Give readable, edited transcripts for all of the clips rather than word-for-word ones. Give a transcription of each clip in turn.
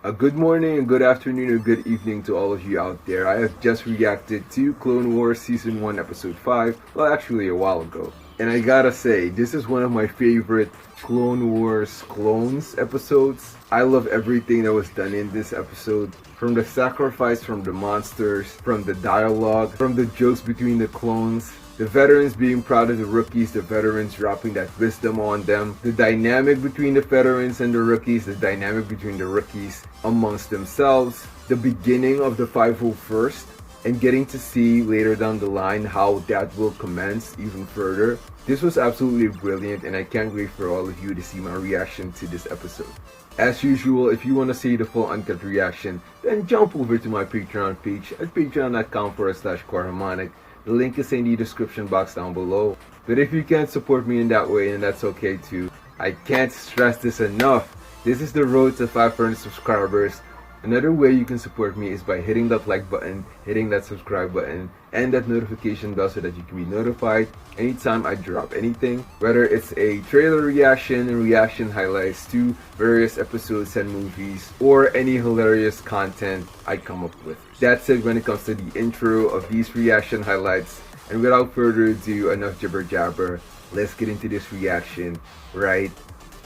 A good morning, a good afternoon, or good evening to all of you out there. I have just reacted to Clone Wars Season 1, Episode 5, well actually a while ago. And I gotta say, this is one of my favorite Clone Wars clones episodes. I love everything that was done in this episode. From the sacrifice, from the monsters, from the dialogue, from the jokes between the clones. The veterans being proud of the rookies, the veterans dropping that wisdom on them, the dynamic between the veterans and the rookies, the dynamic between the rookies amongst themselves, the beginning of the 501st, and getting to see later down the line how that will commence even further. This was absolutely brilliant, and I can't wait for all of you to see my reaction to this episode. As usual, if you want to see the full uncut reaction, then jump over to my Patreon page at patreon.com/Harmonic. The link is in the description box down below. But if you can't support me in that way, then that's okay too. I can't stress this enough. This is the road to 500 subscribers. Another way you can support me is by hitting that like button, hitting that subscribe button, and that notification bell so that you can be notified anytime I drop anything. Whether it's a trailer reaction and reaction highlights to various episodes and movies, or any hilarious content I come up with. That's it when it comes to the intro of these reaction highlights. And without further ado, enough jibber jabber, let's get into this reaction right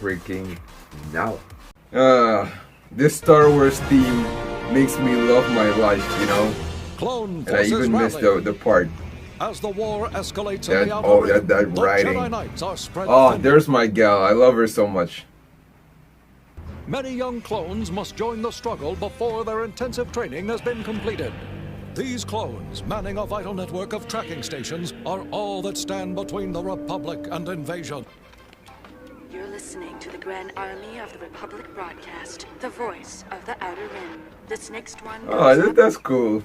freaking now. This Star Wars theme makes me love my life, you know? Clone and I even missed the part. As the war escalates that, in the that writing. Jedi Knights are spread oh, there's my gal. I love her so much. Many young clones must join the struggle before their intensive training has been completed. These clones, manning a vital network of tracking stations, are all that stand between the Republic and invasion. You're listening to the Grand Army of the Republic broadcast, the voice of the Outer Rim. This next one. Oh, that's cool.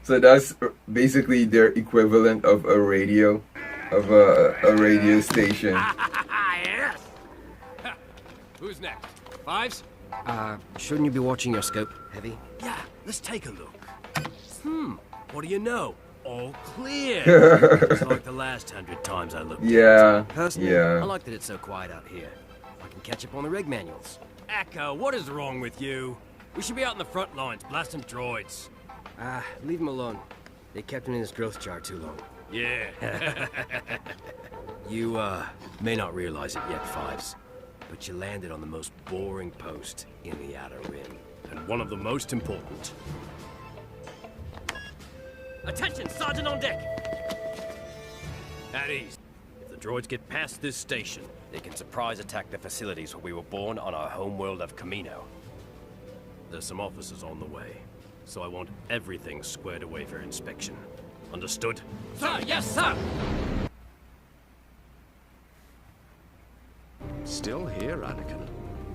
So that's basically their equivalent of a radio, of a radio station. Yes. Who's next? Fives? Shouldn't you be watching your scope, Heavy? Yeah, let's take a look. What do you know? All clear. It's like the last 100 times I looked. Yeah. Personally, yeah. I like that it's so quiet out here. I can catch up on the rig manuals. Echo, what is wrong with you? We should be out in the front lines, blasting droids. Leave him alone. They kept him in his growth jar too long. Yeah. You, may not realize it yet, Fives, but you landed on the most boring post in the Outer Rim, and one of the most important. Attention, Sergeant on deck! At ease. If the droids get past this station, they can surprise attack the facilities where we were born on our homeworld of Camino. There's some officers on the way, so I want everything squared away for inspection. Understood? Sir, yes, sir! Still here, Anakin?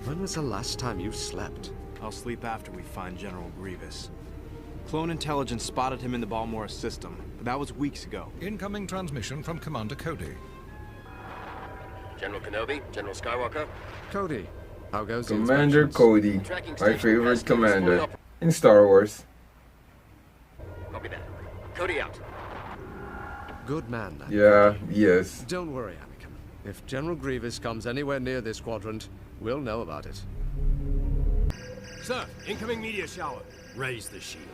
When was the last time you slept? I'll sleep after we find General Grievous. Clone intelligence spotted him in the Balmora system, but that was weeks ago. Incoming transmission from Commander Cody. General Kenobi, General Skywalker. Cody, how goes the Commander inspections? Cody, my favorite commander in Star Wars. Copy that. Cody out. Good man, Anakin. Yeah, yes. Don't worry, Anakin. If General Grievous comes anywhere near this quadrant, we'll know about it. Sir, incoming meteor shower. Raise the shield.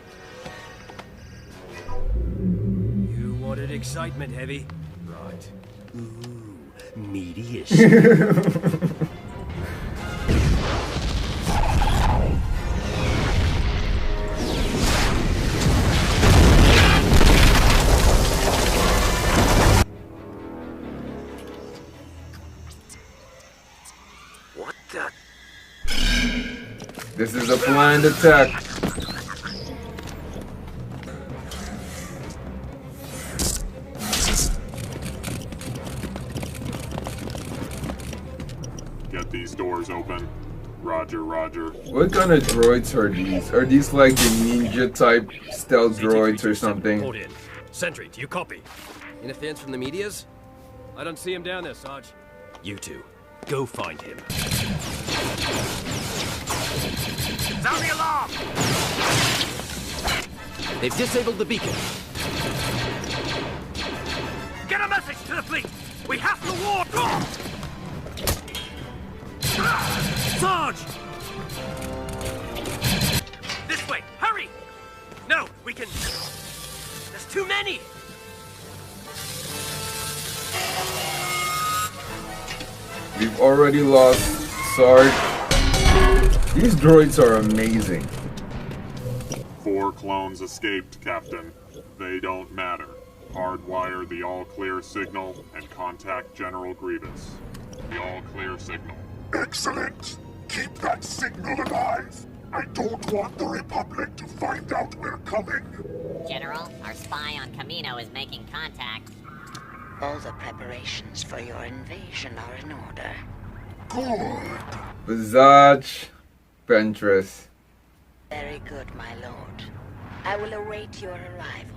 You wanted excitement, Heavy? Right. Ooh, meteor shower. What the? This is a planned attack. Get these doors open. Roger, roger. What kind of droids are these? Are these like the ninja type stealth droids or something? Hold in. Sentry, do you copy? Interference from the meteors? I don't see him down there, Sarge. You two, go find him. Sound the alarm! They've disabled the beacon. Get a message to the fleet! We have to war! Sarge! already lost Sarge. These droids are amazing. 4 clones escaped, Captain. They don't matter. Hardwire the all-clear signal and contact General Grievous. The all-clear signal. Excellent! Keep that signal alive! I don't want the Republic to find out we're coming! General, our spy on Kamino is making contact. All the preparations for your invasion are in order. Good! Visage Ventress. Very good, my lord. I will await your arrival.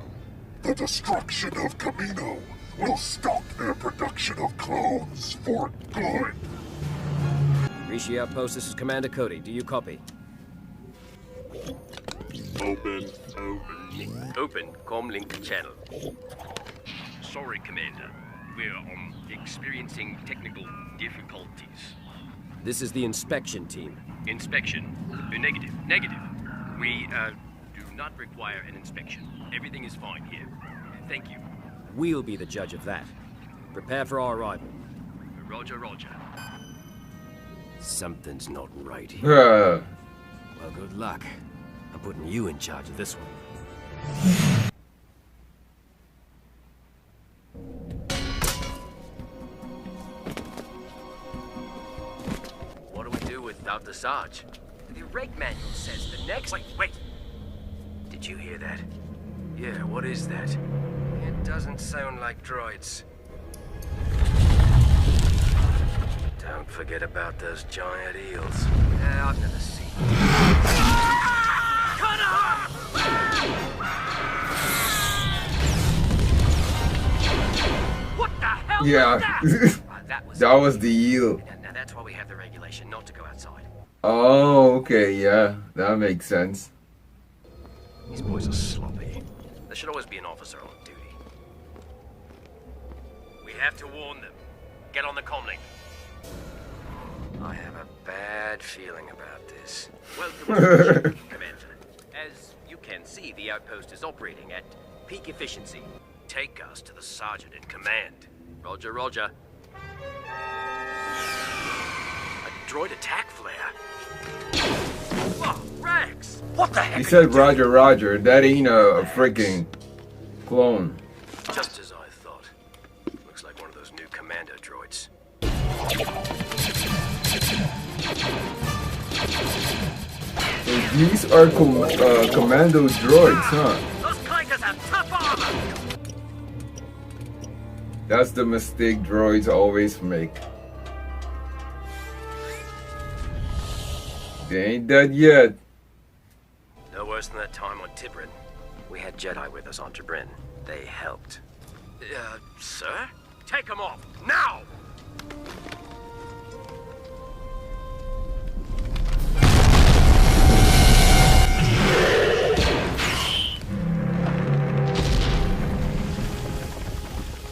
The destruction of Kamino will stop their production of clones for good! Rishi Outpost, this is Commander Cody. Do you copy? Open. Open comlink channel. Sorry, Commander. We're experiencing technical difficulties. This is the inspection team. Inspection. Negative. We do not require an inspection. Everything is fine here. Thank you. We'll be the judge of that. Prepare for our arrival. Roger. Something's not right here. Bruh. Well, good luck. I'm putting you in charge of this one. What do we do without the Sarge? The reg manual says the next... Wait! Did you hear that? Yeah, what is that? It doesn't sound like droids. Don't forget about those giant eels. I've never seen them. Cut off! What the hell Yeah. was that? That was the eel. Now that's why we have the regulation not to go outside. Oh, okay, yeah. That makes sense. These boys are sloppy. There should always be an officer on duty. We have to warn them. Get on the comlink. I have a bad feeling about this. Welcome to the ship, Commander. As you can see, the outpost is operating at peak efficiency. Take us to the sergeant in command. Roger. A droid attack flare. Oh, Rex! What the heck? He said Roger. That ain't a freaking clone. Just as I thought. Looks like one of those new commando droids. So these are commando droids, huh? Those clankers have tough armor! That's the mistake droids always make. They ain't dead yet. No worse than that time on Tibrin. We had Jedi with us on Jabrin. They helped. Sir? Take them off, now!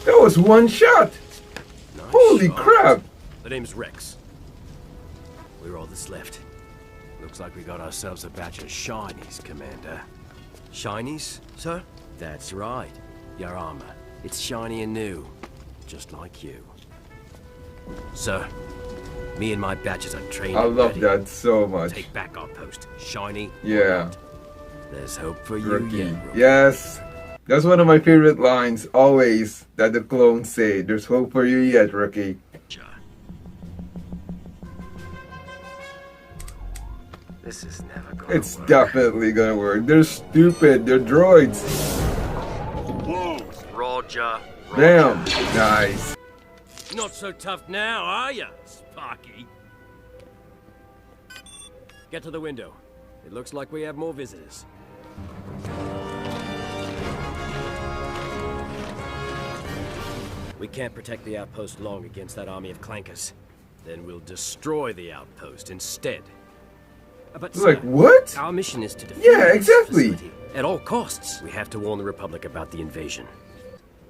That was one shot! Nice Holy shot. crap! The name's Rex. We're all that's left. Looks like we got ourselves a batch of shinies, Commander. Shinies, sir? That's right. Your armor. It's shiny and new. Just like you. Sir, me and my batches are trained I and love ready. that so much. Take back our post. Shiny. or Yeah. not. There's hope for you Rookie. yet, Rookie. Yes. That's one of my favorite lines, always, that the clones say. There's hope for you yet, Rookie. This is never gonna It's work. definitely gonna work. They're stupid. They're droids. Close. Roger. Damn. Nice. Not so tough now, are ya, Sparky? Get to the window. It looks like we have more visitors. We can't protect the outpost long against that army of clankers. Then we'll destroy the outpost instead. But Like, sir, what? our mission is to defend Yeah, this exactly. facility at all costs. We have to warn the Republic about the invasion.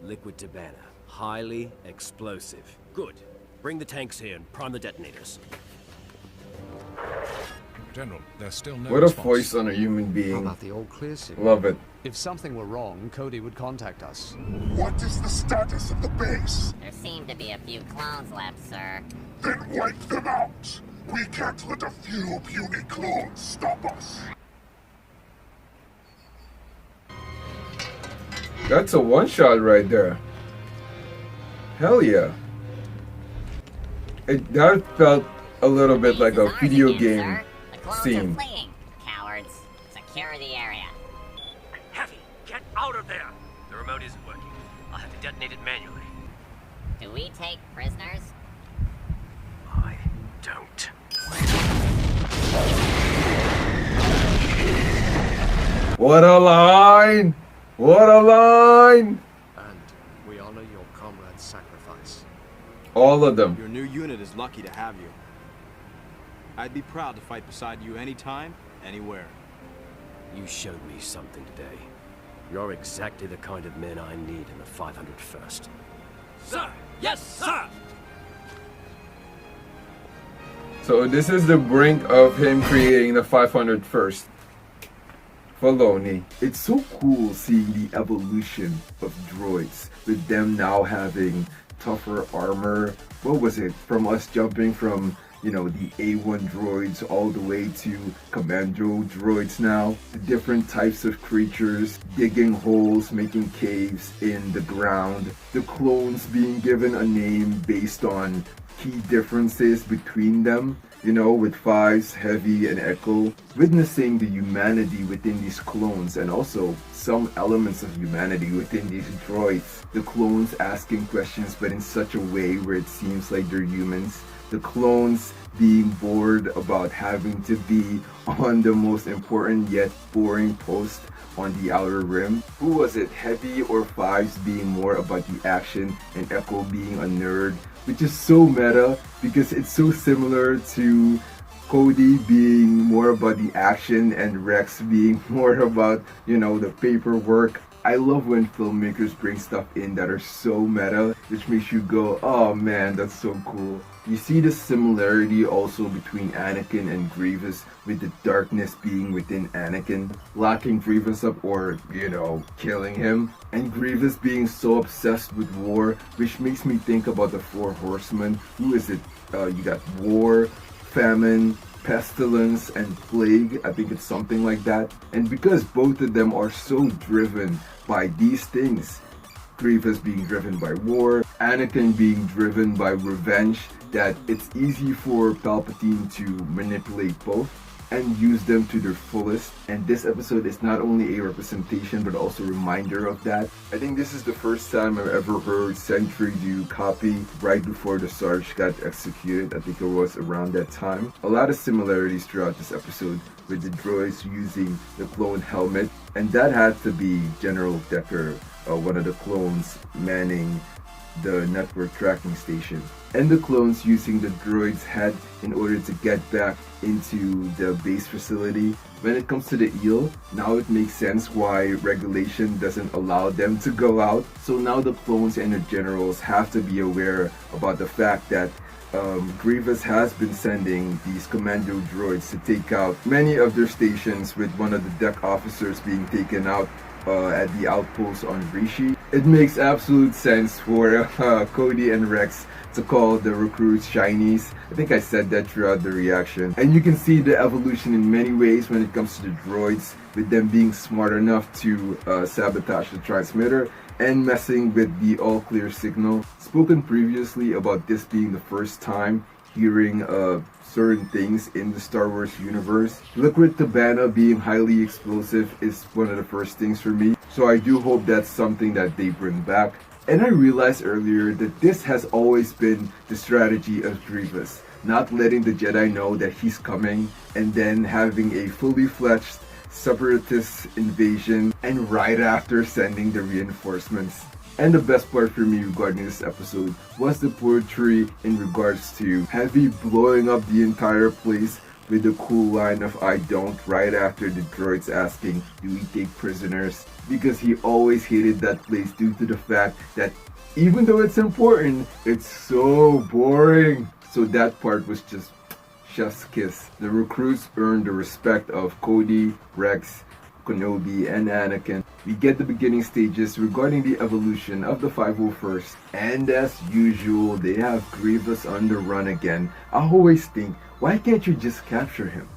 Liquid Tabana, highly explosive. Good. Bring the tanks here and prime the detonators. General, there's still no What a response. voice on a human How being. about the all clear signal? Love it. If something were wrong, Cody would contact us. What is the status of the base? There seem to be a few clones left, sir. Then wipe them out. We can't let a few puny clones stop us. That's a one-shot right there. Hell yeah. That felt a little bit like a video game scene. Cowards, secure the area. Heavy, get out of there! The remote isn't working. I'll have to detonate it manually. Do we take prisoners? I don't. What a line! What a line! And we honor your comrade's sacrifice. All of them. Your new unit is lucky to have you. I'd be proud to fight beside you anytime, anywhere. You showed me something today. You're exactly the kind of men I need in the 501st. Sir! Yes, sir! So this is the brink of him creating the 501st. Filoni. It's so cool seeing the evolution of droids, with them now having tougher armor. What was it? From us jumping from, you know, the A1 droids all the way to commando droids now. The different types of creatures, digging holes, making caves in the ground. The clones being given a name based on key differences between them. You know, with Fives, Heavy, and Echo, witnessing the humanity within these clones and also some elements of humanity within these droids. The clones asking questions but in such a way where it seems like they're humans. The clones being bored about having to be on the most important yet boring post on the Outer Rim. Who was it? Heavy or Fives being more about the action and Echo being a nerd, which is so meta because it's so similar to Cody being more about the action and Rex being more about, you know, the paperwork. I love when filmmakers bring stuff in that are so meta, which makes you go, oh man, that's so cool. You see the similarity also between Anakin and Grievous, with the darkness being within Anakin, locking Grievous up or, you know, killing him. And Grievous being so obsessed with war, which makes me think about the Four Horsemen. Who is it? You got war, famine, pestilence, and plague. I think it's something like that. And because both of them are so driven by these things, Grievous being driven by war, Anakin being driven by revenge, that it's easy for Palpatine to manipulate both and use them to their fullest. And this episode is not only a representation but also a reminder of that. I think this is the first time I've ever heard Sentry do copy right before the Sarge got executed. I think it was around that time. A lot of similarities throughout this episode with the droids using the clone helmet, and that had to be General Decker, one of the clones manning the network tracking station, and the clones using the droid's head in order to get back into the base facility. When it comes to the eel, now it makes sense why regulation doesn't allow them to go out. So now the clones and the generals have to be aware about the fact that Grievous has been sending these commando droids to take out many of their stations, with one of the deck officers being taken out at the outpost on Rishi. It makes absolute sense for Cody and Rex to call the recruits shinies. I think I said that throughout the reaction. And you can see the evolution in many ways when it comes to the droids, with them being smart enough to sabotage the transmitter and messing with the all clear signal. Spoken previously about this being the first time hearing certain things in the Star Wars universe. Liquid Tabana being highly explosive is one of the first things for me, so I do hope that's something that they bring back. And I realized earlier that this has always been the strategy of Grievous, not letting the Jedi know that he's coming, and then having a fully fledged Separatist invasion, and right after sending the reinforcements. And the best part for me regarding this episode was the poetry in regards to Heavy blowing up the entire place with the cool line of "I don't" right after the droids asking, "Do we take prisoners?" Because he always hated that place due to the fact that even though it's important, it's so boring. So that part was just chef's kiss. The recruits earned the respect of Cody, Rex, Kenobi, and Anakin, we get the beginning stages regarding the evolution of the 501st, and as usual, they have Grievous on the run again. I always think, why can't you just capture him?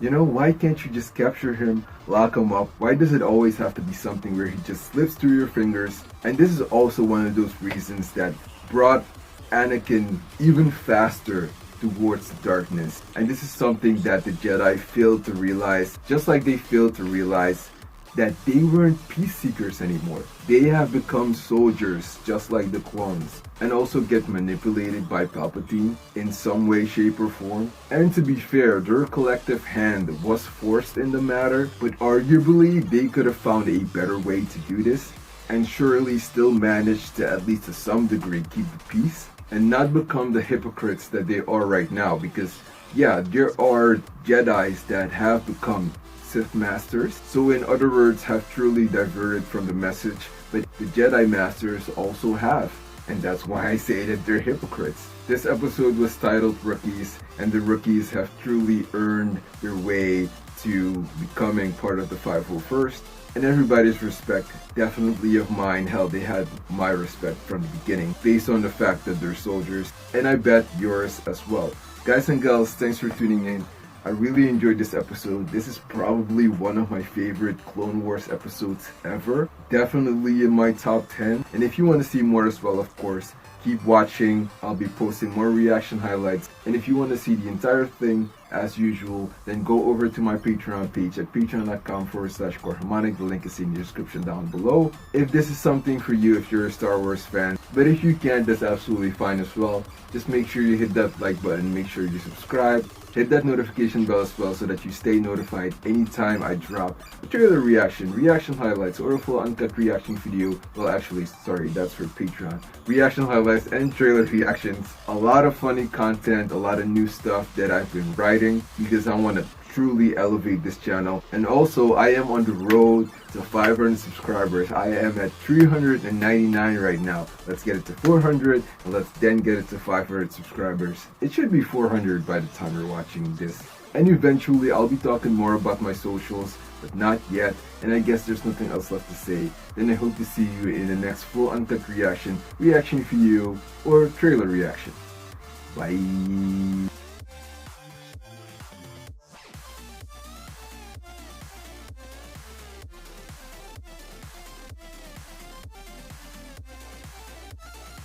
You know, why can't you just capture him, lock him up? Why does it always have to be something where he just slips through your fingers? And this is also one of those reasons that brought Anakin even faster towards darkness. And this is something that the Jedi failed to realize, just like they failed to realize that they weren't peace seekers anymore. They have become soldiers just like the clones, and also get manipulated by Palpatine in some way, shape or form. And to be fair, their collective hand was forced in the matter, but arguably they could have found a better way to do this, and surely still managed to, at least to some degree, keep the peace and not become the hypocrites that they are right now. Because yeah, there are Jedis that have become Sith Masters, so in other words have truly diverted from the message, but the Jedi Masters also have, and that's why I say that they're hypocrites. This episode was titled Rookies, and the rookies have truly earned their way to becoming part of the 501st, and everybody's respect, definitely of mine. Hell, they had my respect from the beginning based on the fact that they're soldiers, and I bet yours as well. Guys and gals, thanks for tuning in. I really enjoyed this episode. This is probably one of my favorite Clone Wars episodes ever. Definitely in my top 10. And if you want to see more as well, of course, keep watching. I'll be posting more reaction highlights. And if you want to see the entire thing, as usual, then go over to my Patreon page at patreon.com/Harmonic. The link is in the description down below. If this is something for you, if you're a Star Wars fan, but if you can't, that's absolutely fine as well. Just make sure you hit that like button, make sure you subscribe, hit that notification bell as well so that you stay notified anytime I drop a trailer reaction highlights, or a full uncut reaction video. Well, actually, sorry, that's for Patreon. Reaction highlights and trailer reactions. A lot of funny content, a lot of new stuff that I've been writing because I want to truly elevate this channel. And also, I am on the road to 500 subscribers. I am at 399 right now. Let's get it to 400, and let's then get it to 500 subscribers. It should be 400 by the time you're watching this. And eventually, I'll be talking more about my socials, but not yet. And I guess there's nothing else left to say. Then I hope to see you in the next full uncut reaction video, or trailer reaction. Bye.